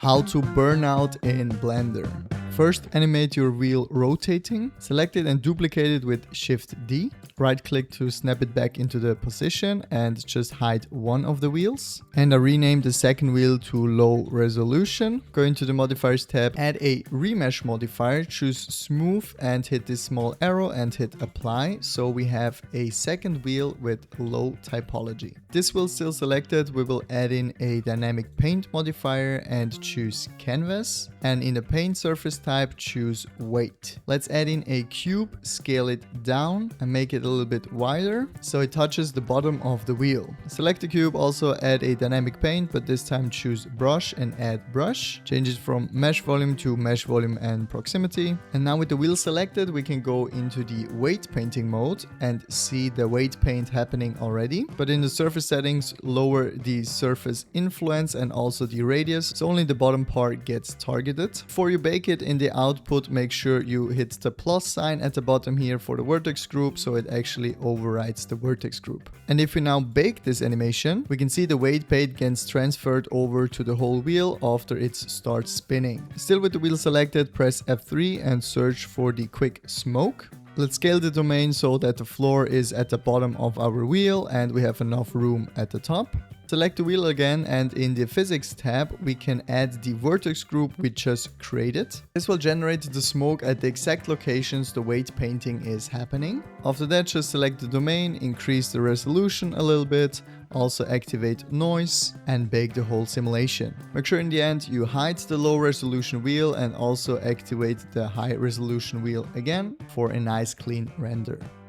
How to burn out in Blender. First, animate your wheel rotating. Select it and duplicate it with Shift D. Right click to snap it back into the position and just hide one of the wheels. And I rename the second wheel to low resolution. Go into the modifiers tab, add a remesh modifier, choose smooth and hit this small arrow and hit apply. So we have a second wheel with low typology. This wheel still selected, we will add in a dynamic paint modifier and choose canvas. And in the paint surface type, choose weight. Let's add in a cube, scale it down and make it a little bit wider so it touches the bottom of the wheel. Select the cube, also add a dynamic paint, but this time choose brush and add brush. Change it from mesh volume to mesh volume and proximity. And now with the wheel selected, we can go into the weight painting mode and see the weight paint happening already. But in the surface settings, lower the surface influence and also the radius, so only the bottom part gets targeted. Before you bake it in the output, make sure you hit the plus sign at the bottom here for the vertex group, so it actually overrides the vertex group. And if we now bake this animation, we can see the weight paint gets transferred over to the whole wheel after it starts spinning. Still with the wheel selected, press F3 and search for the quick smoke. Let's scale the domain so that the floor is at the bottom of our wheel and we have enough room at the top. Select the wheel again, and in the physics tab we can add the vertex group we just created. This will generate the smoke at the exact locations the weight painting is happening. After that, just select the domain, increase the resolution a little bit, also activate noise and bake the whole simulation. Make sure in the end you hide the low resolution wheel and also activate the high resolution wheel again for a nice clean render.